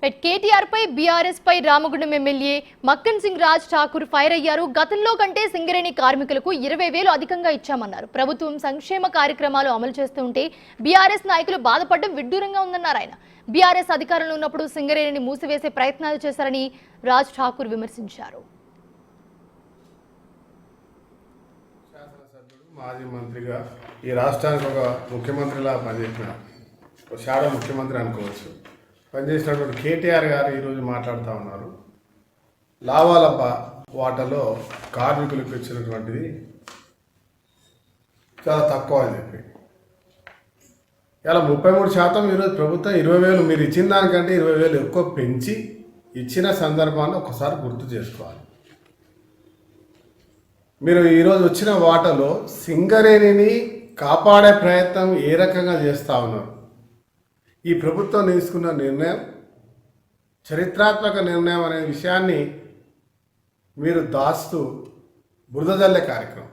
కేటీఆర్ పై BRS పై Ramagundam MLA Makkan Singh Raj Thakur fire అయ్యారు. గతంలో కంటే సింగరేణి కార్మికులకు 20,000 అధికంగా ఇచ్చామన్నారు. ప్రభుత్వం సంక్షేమ కార్యక్రమాలు అమలు చేస్తుంటే బీఆర్ఎస్ నాయకులు బాధపడడం విడ్డూరంగా ఉందన్నారు ఆయన. బీఆర్ఎస్ అధికారంలో ఉన్నప్పుడు సింగరేణిని మూసివేసే ప్రయత్నాలు చేశారని రాజ్ ఠాకూర్ విమర్శించారు. మాజీ మంత్రిగా ఈ రాష్ట్రానికి ఒక ముఖ్యమంత్రిలా పనిచేసిన షాడో ముఖ్యమంత్రి అనుకోవచ్చు పనిచేసినటువంటి కేటీఆర్ గారు ఈరోజు మాట్లాడుతూ ఉన్నారు. లావాలప వాటలో కార్మికులకు ఇచ్చినటువంటిది చాలా తక్కువ అని చెప్పి ఇలా 33% ఈరోజు ప్రభుత్వం 20,000 మీరు ఇచ్చిన దానికంటే 20,000 ఎక్కువ పెంచి ఇచ్చిన సందర్భాన్ని ఒకసారి గుర్తు చేసుకోవాలి. మీరు ఈరోజు వచ్చిన వాటలో సింగరేణిని కాపాడే ప్రయత్నం ఏ రకంగా చేస్తూ ఉన్నారు? ఈ ప్రభుత్వం తీసుకున్న నిర్ణయం చరిత్రాత్మక నిర్ణయం అనే విషయాన్ని మీరు దాస్తూ బురద జల్లే కార్యక్రమం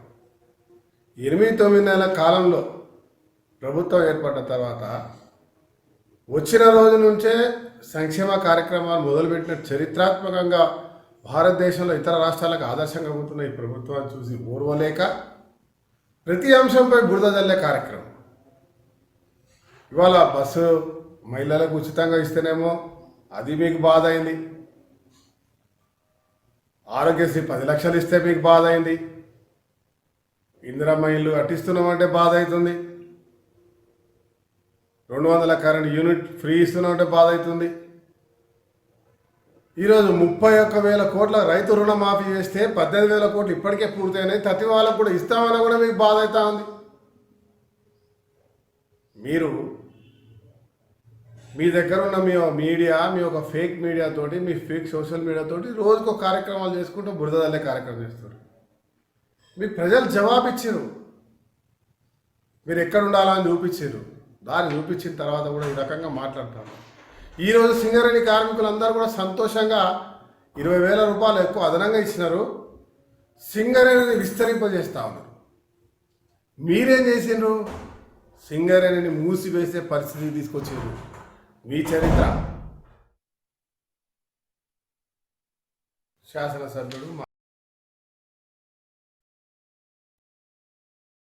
8-9 నెలల కాలంలో ప్రభుత్వం ఏర్పడ్డ తర్వాత వచ్చిన రోజు నుంచే సంక్షేమ కార్యక్రమాలు మొదలుపెట్టిన చరిత్రాత్మకంగా భారతదేశంలో ఇతర రాష్ట్రాలకు ఆదర్శంగా ఉంటున్న ఈ ప్రభుత్వాన్ని చూసి ఓర్వలేక ప్రతి అంశంపై బురద జల్లే కార్యక్రమం. ఇవాళ బస్సు మహిళలకు ఉచితంగా ఇస్తేనేమో అది మీకు బాధ అయింది, ఆరోగ్యశ్రీ 10 లక్షలు ఇస్తే మీకు బాధ అయింది, ఇందిరమ్మ ఇల్లు కట్టిస్తున్నామంటే బాధ అవుతుంది, 200 కరెంట్ యూనిట్ ఫ్రీ ఇస్తున్నామంటే బాధ అవుతుంది. ఈరోజు 31,000 కోట్ల రైతు రుణమాఫీ చేస్తే 18,000 కోట్లు ఇప్పటికే పూర్తయినాయి, ప్రతి వాళ్ళకు కూడా ఇస్తామని కూడా మీకు బాధ అవుతా ఉంది. మీరు మీ దగ్గర ఉన్న మీ మీడియా, మీ ఒక ఫేక్ మీడియాతోటి, మీ ఫేక్ సోషల్ మీడియాతోటి రోజుకు కార్యక్రమాలు చేసుకుంటూ బురద జల్లే కార్యక్రమం చేస్తారు. మీకు ప్రజలు జవాబు ఇచ్చారు, మీరు ఎక్కడ ఉండాలని చూపించారు. దాన్ని చూపించిన తర్వాత కూడా ఈ రకంగా మాట్లాడతారు. ఈరోజు సింగరేణి కార్మికులందరూ కూడా సంతోషంగా 20,000 రూపాయలు ఎక్కువ అదనంగా ఇచ్చినారు, సింగరేణిని విస్తరింపజేస్తా ఉన్నారు. మీరేం చేసిండ్రు? సింగరేణిని మూసివేసే పరిస్థితి తీసుకొచ్చారు. మీ చరిత్ర. శాసనసభ్యుడు